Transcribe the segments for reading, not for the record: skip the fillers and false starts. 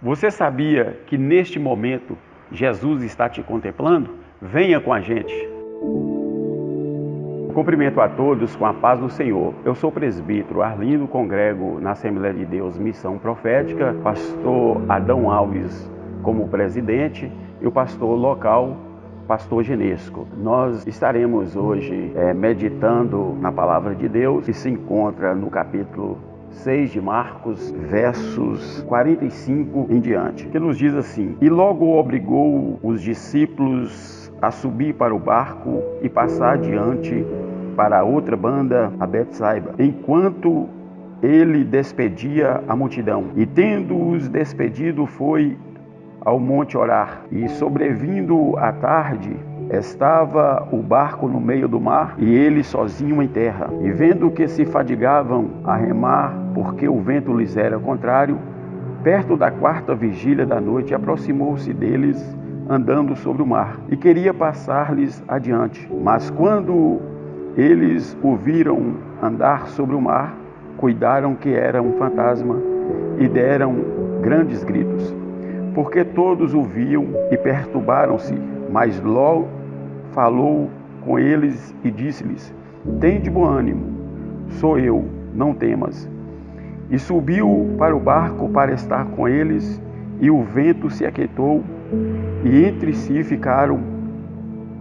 Você sabia que neste momento Jesus está te contemplando? Venha com a gente. Cumprimento a todos com a paz do Senhor. Eu sou o presbítero Arlindo, congrego na Assembleia de Deus Missão Profética, pastor Adão Alves como presidente e o pastor local, pastor Genesco. Nós estaremos hoje meditando na palavra de Deus, que se encontra no capítulo 6 de Marcos, versos 45 em diante, que nos diz assim: E logo obrigou os discípulos a subir para o barco e passar adiante para a outra banda, a Betsaida, enquanto ele despedia a multidão. E tendo-os despedido, foi ao monte orar. E sobrevindo a tarde, estava o barco no meio do mar e ele sozinho em terra. E vendo que se fadigavam a remar, porque o vento lhes era contrário, perto da quarta vigília da noite, aproximou-se deles andando sobre o mar e queria passar-lhes adiante. Mas quando eles o viram andar sobre o mar, cuidaram que era um fantasma e deram grandes gritos, porque todos o viam e perturbaram-se. Mas logo falou com eles e disse-lhes: Tende bom ânimo, sou eu, não temas. E subiu para o barco para estar com eles, e o vento se aquietou, e entre si ficaram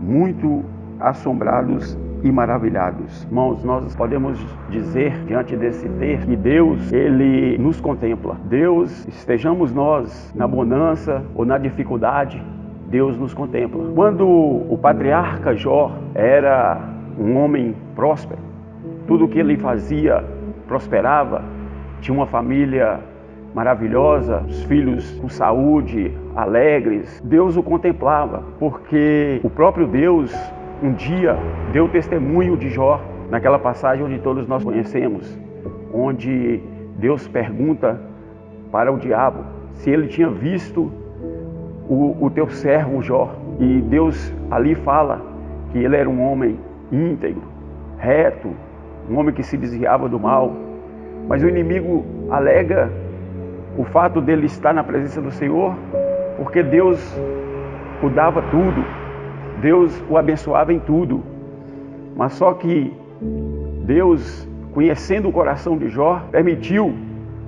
muito assombrados e maravilhados. Irmãos, nós podemos dizer diante desse texto que Deus, Ele nos contempla. Deus, estejamos nós na bonança ou na dificuldade, Deus nos contempla. Quando o patriarca Jó era um homem próspero, tudo o que ele fazia prosperava, tinha uma família maravilhosa, os filhos com saúde, alegres, Deus o contemplava, porque o próprio Deus um dia deu testemunho de Jó, naquela passagem onde todos nós conhecemos, onde Deus pergunta para o diabo se ele tinha visto o teu servo Jó, e Deus ali fala que ele era um homem íntegro, reto, um homem que se desviava do mal, mas o inimigo alega o fato dele estar na presença do Senhor, porque Deus o dava tudo, Deus o abençoava em tudo. Mas só que Deus, conhecendo o coração de Jó, permitiu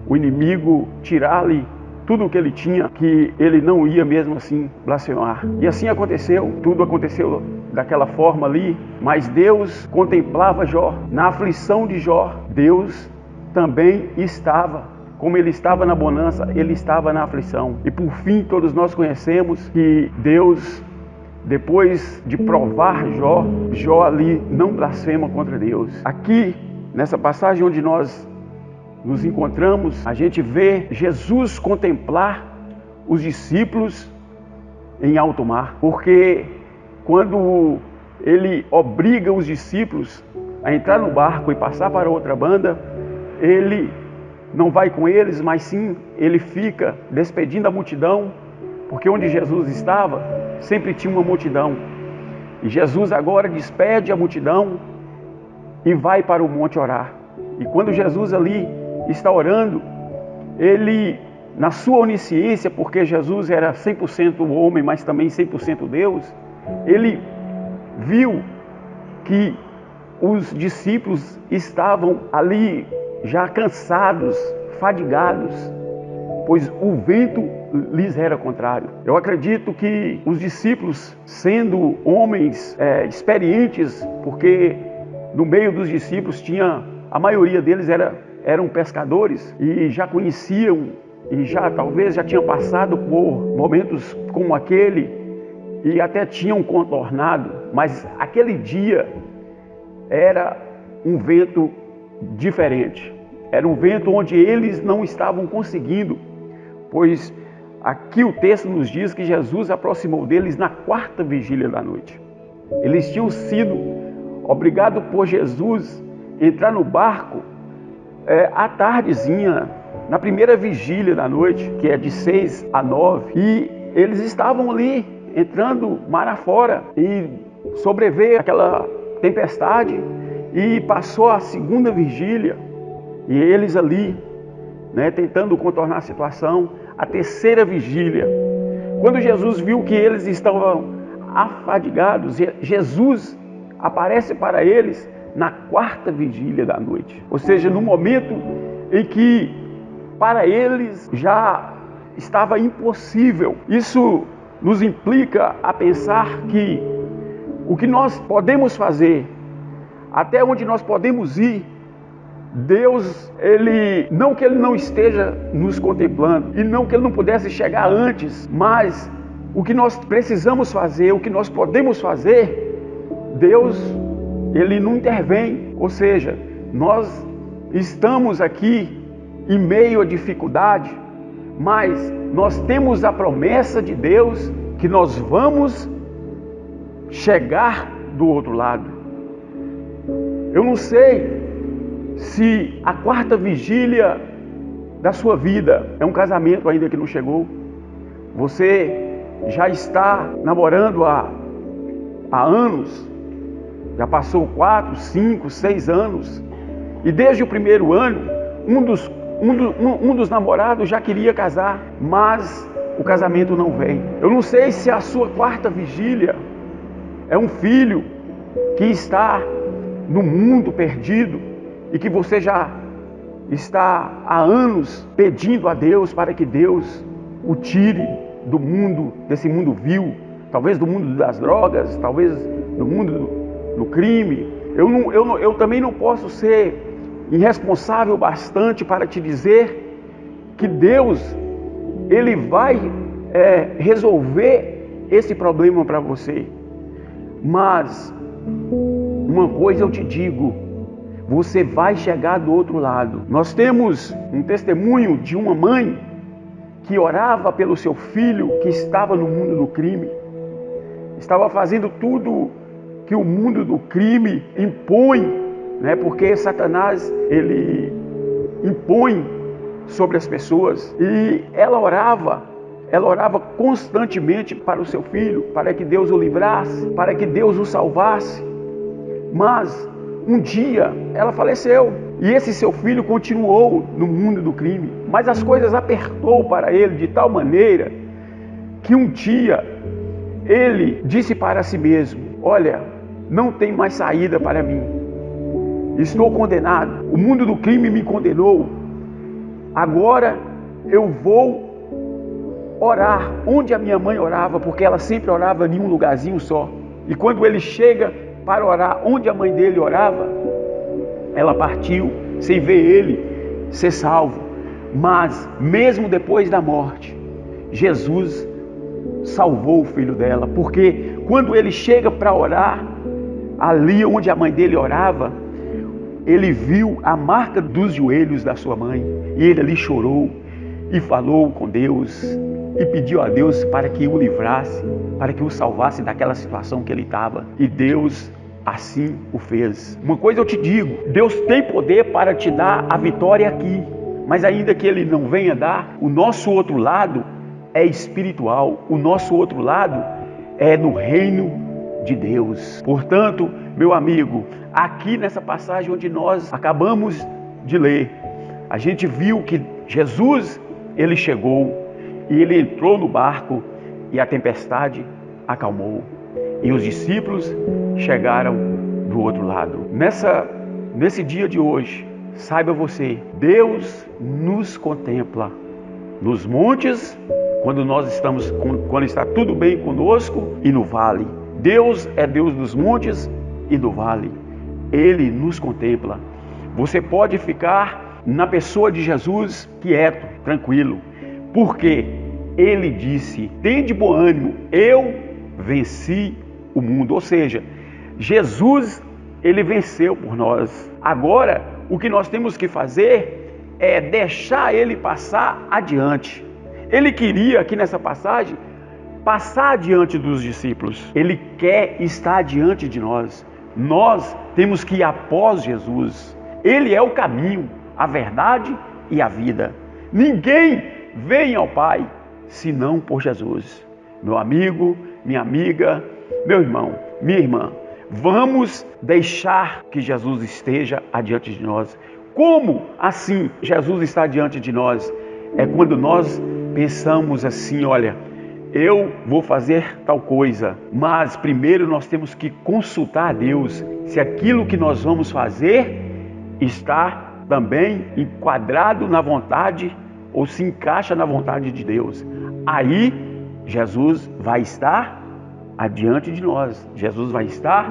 o inimigo tirar-lhe tudo o que ele tinha, que ele não ia mesmo assim blasfemar. E assim aconteceu, tudo aconteceu daquela forma ali, mas Deus contemplava Jó. Na aflição de Jó, Deus também estava. Como ele estava na bonança, ele estava na aflição. E por fim, todos nós conhecemos que Deus, depois de provar Jó, Jó ali não blasfema contra Deus. Aqui, nessa passagem onde nós nos encontramos, a gente vê Jesus contemplar os discípulos em alto mar. Porque quando ele obriga os discípulos a entrar no barco e passar para outra banda, ele não vai com eles, mas sim ele fica despedindo a multidão, porque onde Jesus estava, sempre tinha uma multidão. E Jesus agora despede a multidão e vai para o monte orar. E quando Jesus ali está orando, ele, na sua onisciência, porque Jesus era 100% homem, mas também 100% Deus, ele viu que os discípulos estavam ali já cansados, fadigados, pois o vento lhes era contrário. Eu acredito que os discípulos, sendo homens experientes, porque no meio dos discípulos a maioria deles eram pescadores e já conheciam e talvez já tinham passado por momentos como aquele e até tinham contornado, mas aquele dia era um vento diferente. Era um vento onde eles não estavam conseguindo, pois aqui o texto nos diz que Jesus aproximou deles na quarta vigília da noite. Eles tinham sido obrigados por Jesus a entrar no barco à tardezinha, na primeira vigília da noite, que é de 6 a 9, e eles estavam ali, entrando mar afora, e sobreveio aquela tempestade, e passou a segunda vigília, e eles ali, tentando contornar a situação, a terceira vigília. Quando Jesus viu que eles estavam afadigados, Jesus aparece para eles na quarta vigília da noite. Ou seja, no momento em que para eles já estava impossível. Isso nos implica a pensar que o que nós podemos fazer, até onde nós podemos ir, Deus, não que Ele não esteja nos contemplando, e não que Ele não pudesse chegar antes, mas o que nós precisamos fazer, o que nós podemos fazer, Deus, Ele não intervém. Ou seja, nós estamos aqui em meio à dificuldade, mas nós temos a promessa de Deus que nós vamos chegar do outro lado. Eu não sei se a quarta vigília da sua vida é um casamento ainda que não chegou. Você já está namorando há anos, já passou 4, 5, 6 anos, e desde o primeiro ano, um dos namorados já queria casar, mas o casamento não vem. Eu não sei se a sua quarta vigília é um filho que está no mundo perdido e que você já está há anos pedindo a Deus para que Deus o tire do mundo, desse mundo vil, talvez do mundo das drogas, talvez do mundo do crime. Eu também não posso ser irresponsável bastante para te dizer que Deus, Ele vai resolver esse problema para você. Mas uma coisa eu te digo, você vai chegar do outro lado. Nós temos um testemunho de uma mãe que orava pelo seu filho que estava no mundo do crime, estava fazendo tudo que o mundo do crime impõe, né? Porque Satanás, ele impõe sobre as pessoas, e ela orava constantemente para o seu filho, para que Deus o livrasse, para que Deus o salvasse. Mas um dia ela faleceu e esse seu filho continuou no mundo do crime, mas as coisas apertou para ele de tal maneira que um dia ele disse para si mesmo: olha, não tem mais saída para mim, estou condenado, o mundo do crime me condenou, agora eu vou orar onde a minha mãe orava, porque ela sempre orava em um lugarzinho só. E quando ele chega para orar onde a mãe dele orava, ela partiu sem ver ele ser salvo. Mas mesmo depois da morte, Jesus salvou o filho dela, porque quando ele chega para orar ali onde a mãe dele orava, ele viu a marca dos joelhos da sua mãe, e ele ali chorou e falou com Deus e pediu a Deus para que o livrasse, para que o salvasse daquela situação que ele estava. E Deus assim o fez. Uma coisa eu te digo, Deus tem poder para te dar a vitória aqui, mas ainda que Ele não venha dar, o nosso outro lado é espiritual, o nosso outro lado é no reino de Deus. Portanto, meu amigo, aqui nessa passagem onde nós acabamos de ler, a gente viu que Jesus, Ele chegou e Ele entrou no barco e a tempestade acalmou. E os discípulos chegaram do outro lado. Nesse dia de hoje, saiba você, Deus nos contempla nos montes, quando está tudo bem conosco, e no vale. Deus é Deus dos montes e do vale. Ele nos contempla. Você pode ficar na pessoa de Jesus quieto, tranquilo, porque Ele disse: tende bom ânimo, eu venci o mundo. Ou seja, Jesus, Ele venceu por nós. Agora, o que nós temos que fazer é deixar Ele passar adiante. Ele queria, aqui nessa passagem, passar adiante dos discípulos. Ele quer estar diante de nós. Nós temos que ir após Jesus. Ele é o caminho, a verdade e a vida. Ninguém vem ao Pai senão por Jesus. Meu amigo, minha amiga, meu irmão, minha irmã, vamos deixar que Jesus esteja adiante de nós. Como assim Jesus está diante de nós? É quando nós pensamos assim, olha, eu vou fazer tal coisa, mas primeiro nós temos que consultar a Deus se aquilo que nós vamos fazer está também enquadrado na vontade ou se encaixa na vontade de Deus. Aí Jesus vai estar adiante de nós, Jesus vai estar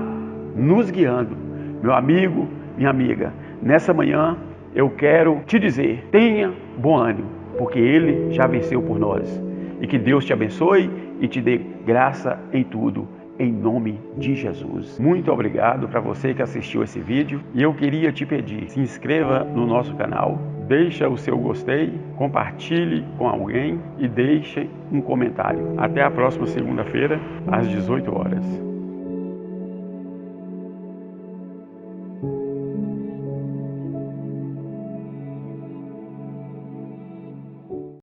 nos guiando. Meu amigo, minha amiga, nessa manhã eu quero te dizer, tenha bom ânimo, porque Ele já venceu por nós. E que Deus te abençoe e te dê graça em tudo, em nome de Jesus. Muito obrigado para você que assistiu esse vídeo. E eu queria te pedir, se inscreva no nosso canal, deixa o seu gostei, compartilhe com alguém e deixe um comentário. Até a próxima segunda-feira, às 18 horas.